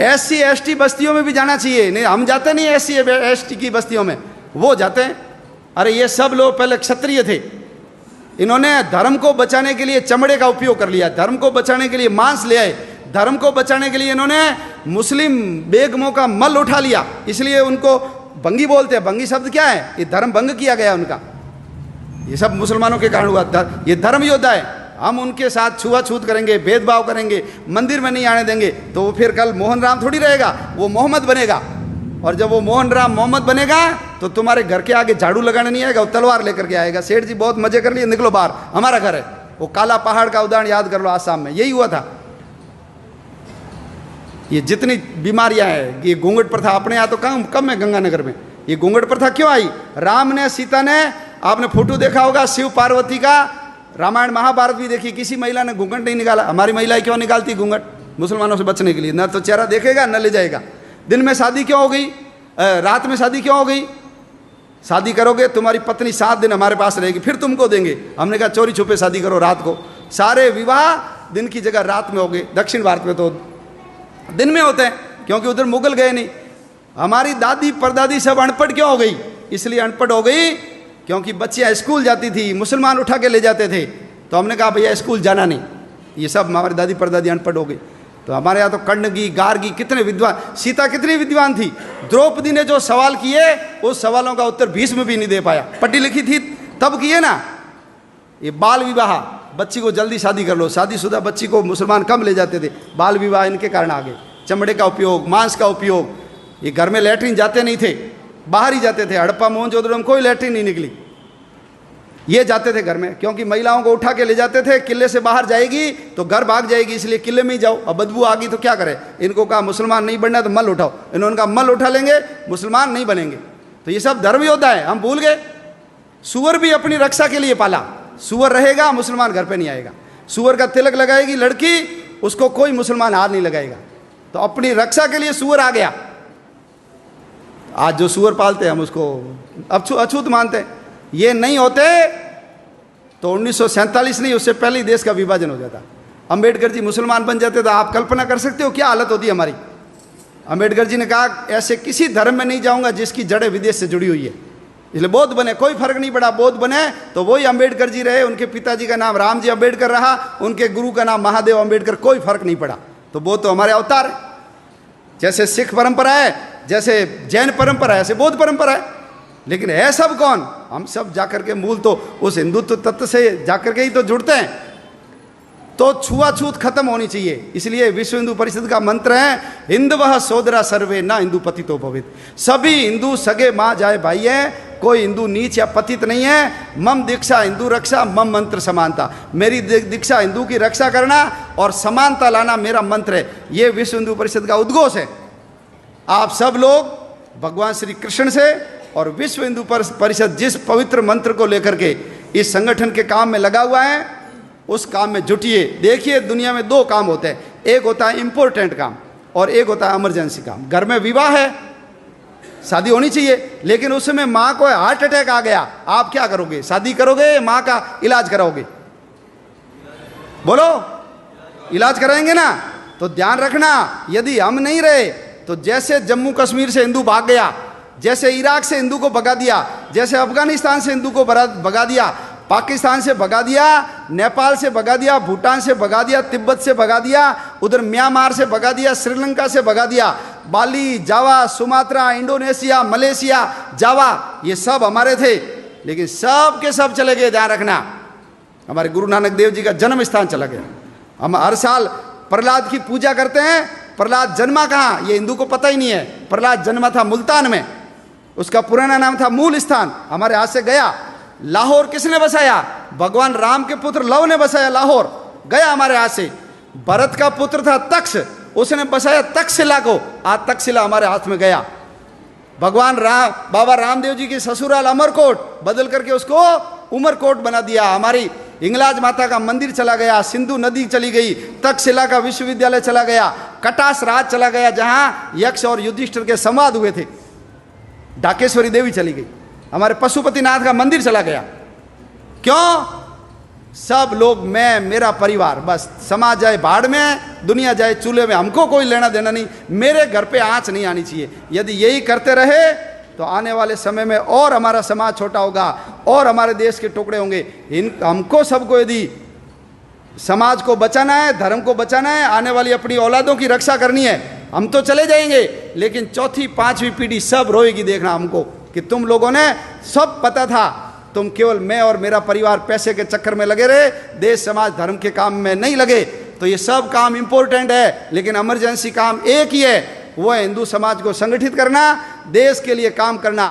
SC ST बस्तियों में भी जाना चाहिए। नहीं, हम जाते नहीं SC ST की बस्तियों में, वो जाते हैं। अरे ये सब लोग पहले क्षत्रिय थे, इन्होंने धर्म को बचाने के लिए चमड़े का उपयोग कर लिया, धर्म को बचाने के लिए मांस ले आए, धर्म को बचाने के लिए इन्होंने मुस्लिम बेगमों का मल उठा लिया, इसलिए उनको भंगी बोलते हैं। भंगी शब्द क्या है? ये धर्म भंग किया गया उनका। ये सब मुसलमानों के कारण हुआ। ये धर्म योद्धा है, हम उनके साथ छुआछूत करेंगे, भेदभाव करेंगे, मंदिर में नहीं आने देंगे, तो वो फिर कल मोहन राम थोड़ी रहेगा, वो मोहम्मद बनेगा। और जब वो मोहन राम मोहम्मद बनेगा तो तुम्हारे घर के आगे झाड़ू लगाने नहीं आएगा, वो तलवार लेकर के आएगा। सेठ जी बहुत मजे कर लिए, निकलो बाहर, हमारा घर है। वो काला पहाड़ का उदाहरण याद कर लो, आसाम में यही हुआ था। ये जितनी बीमारियां हैं, ये घूंघट प्रथा अपने यहाँ तो कम है, गंगानगर में ये घूंघट प्रथा क्यों आई? राम ने, सीता ने, आपने फोटो देखा होगा शिव पार्वती का, रामायण महाभारत भी देखी, किसी महिला ने घूंघट नहीं निकाला। हमारी महिलाएं क्यों निकालती घूंघट? मुसलमानों से बचने के लिए। न तो चेहरा देखेगा न ले जाएगा। दिन में शादी क्यों हो गई, रात में शादी क्यों हो गई? शादी करोगे तुम्हारी पत्नी 7 दिन हमारे पास रहेगी, फिर तुमको देंगे। हमने कहा चोरी छुपे शादी करो रात को। सारे विवाह दिन की जगह रात में हो गए। दक्षिण भारत में तो दिन में होते हैं, क्योंकि उधर मुगल गए नहीं। हमारी दादी परदादी सब अनपढ़ क्यों हो गई? इसलिए अनपढ़ हो गई क्योंकि बच्चियां स्कूल जाती थी, मुसलमान उठा के ले जाते थे, तो हमने कहा भैया स्कूल जाना नहीं। ये सब हमारी दादी परदादी अनपढ़ हो गई। तो हमारे यहाँ तो कण्णगी, गार्गी, कितने विद्वान, सीता कितनी विद्वान थी। द्रौपदी ने जो सवाल किए उस सवालों का उत्तर भीष्म भी नहीं दे पाया। पढ़ी लिखी थी तब किए ना। ये बाल विवाह, बच्ची को जल्दी शादी कर लो, शादीशुदा बच्ची को मुसलमान कम ले जाते थे। बाल विवाह इनके कारण आ गए। चमड़े का उपयोग, मांस का उपयोग। ये घर में लैट्रिन जाते नहीं थे, बाहर ही जाते थे। हड़प्पा मोहनजोदड़ो में कोई लैट्रिन नहीं निकली, ये जाते थे घर में, क्योंकि महिलाओं को उठा के ले जाते थे। किले से बाहर जाएगी तो घर भाग जाएगी, इसलिए किले में ही जाओ। अब बदबू आ गई तो क्या करें? इनको कहा मुसलमान नहीं बनना तो मल उठाओ। इन्होंने कहा मल उठा लेंगे, मुसलमान नहीं बनेंगे। तो ये सब धर्म योद्धा है, हम भूल गए। सुअर भी अपनी रक्षा के लिए पाला। सुअर रहेगा, मुसलमान घर पे नहीं आएगा। सुअर का तिलक लगाएगी लड़की, उसको कोई मुसलमान हाथ नहीं लगाएगा। तो अपनी रक्षा के लिए सुअर आ गया। आज जो सुअर पालते हैं हम उसको अछूत मानते हैं। ये नहीं होते तो 1947 नहीं, उससे पहले ही देश का विभाजन हो जाता। अंबेडकर जी मुसलमान बन जाते तो आप कल्पना कर सकते हो क्या हालत होती हमारी। अंबेडकर जी ने कहा ऐसे किसी धर्म में नहीं जाऊंगा जिसकी जड़ें विदेश से जुड़ी हुई है, इसलिए बौद्ध बने। कोई फर्क नहीं पड़ा, बौद्ध बने तो वही अंबेडकर जी रहे। उनके पिताजी का नाम रामजी अंबेडकर रहा, उनके गुरु का नाम महादेव अंबेडकर, कोई फर्क नहीं पड़ा। तो बौद्ध तो हमारे अवतार है। जैसे सिख परंपरा है, जैसे जैन परंपरा है, ऐसे बौद्ध परंपरा है। लेकिन है सब कौन? हम सब जाकर के मूल तो उस हिंदुत्व तत्व से जाकर के ही तो जुड़ते हैं। तो छुआछूत खत्म होनी चाहिए। इसलिए विश्व हिंदू परिषद का मंत्र है हिंदवः सोदरा सर्वे ना हिंदू पतितो भवेत्। सभी हिंदू सगे माँ जाए भाई है, कोई हिंदू नीच या पतित नहीं है। मम दीक्षा हिंदू रक्षा, मम मंत्र समानता। मेरी दीक्षा हिंदू की रक्षा करना और समानता लाना मेरा मंत्र है। ये विश्व हिंदू परिषद का उद्घोष है। आप सब लोग भगवान श्री कृष्ण से और विश्व हिंदू परिषद जिस पवित्र मंत्र को लेकर के इस संगठन के काम में लगा हुआ है, उस काम में जुटिए। देखिए दुनिया में 2 काम होते हैं, एक होता है इंपॉर्टेंट काम और एक होता है इमरजेंसी काम। घर में विवाह है, शादी होनी चाहिए, लेकिन उस समय माँ को हार्ट अटैक आ गया, आप क्या करोगे? शादी करोगे, माँ का इलाज कराओगे? बोलो, इलाज कराएंगे ना? तो ध्यान रखना, यदि हम नहीं रहे तो जैसे जम्मू कश्मीर से हिंदू भाग गया, जैसे इराक से हिंदू को भगा दिया, जैसे अफगानिस्तान से हिंदू को भगा दिया, पाकिस्तान से भगा दिया, नेपाल से भगा दिया, भूटान से भगा दिया, तिब्बत से भगा दिया, उधर म्यांमार से भगा दिया, श्रीलंका से भगा दिया, बाली, जावा, सुमात्रा, इंडोनेशिया, मलेशिया, जावा, ये सब हमारे थे, लेकिन सब के सब चले गए। ध्यान रखना, हमारे गुरु नानक देव जी का जन्म स्थान चला गया। हम हर साल प्रहलाद की पूजा करते हैं। प्रहलाद जन्मा कहाँ, ये हिंदू को पता ही नहीं है। प्रहलाद जन्मा था मुल्तान में, उसका पुराना नाम था मूल स्थान, हमारे हाथ से गया। लाहौर किसने बसाया? भगवान राम के पुत्र लव ने बसाया। लाहौर गया हमारे हाथ से। भरत का पुत्र था तक्ष, उसने बसाया तक्षशिला को, आज तक्षशिला हमारे हाथ में गया। भगवान राम, बाबा रामदेव जी की ससुराल अमरकोट बदल करके उसको उमरकोट बना दिया। हमारी हिंगलाज माता का मंदिर चला गया, सिंधु नदी चली गई, तक्षशिला का विश्वविद्यालय चला गया, कटास राज चला गया जहां यक्ष और युधिष्ठिर के संवाद हुए थे, ढाकेश्वरी देवी चली गई, हमारे पशुपतिनाथ का मंदिर चला गया। क्यों? सब लोग, मैं, मेरा परिवार, बस समाज जाए भाड़ में, दुनिया जाए चूल्हे में, हमको कोई लेना देना नहीं, मेरे घर पे आंच नहीं आनी चाहिए। यदि यही करते रहे तो आने वाले समय में और हमारा समाज छोटा होगा और हमारे देश के टुकड़े होंगे। हमको सबको यदि समाज को बचाना है, धर्म को बचाना है, आने वाली अपनी औलादों की रक्षा करनी है, हम तो चले जाएंगे, लेकिन चौथी पांचवी पीढ़ी सब रोएगी देखना हमको कि तुम लोगों ने सब पता था, तुम केवल मैं और मेरा परिवार पैसे के चक्कर में लगे रहे, देश समाज धर्म के काम में नहीं लगे। तो ये सब काम इंपॉर्टेंट है, लेकिन इमरजेंसी काम एक ही है, वो है हिंदू समाज को संगठित करना, देश के लिए काम करना।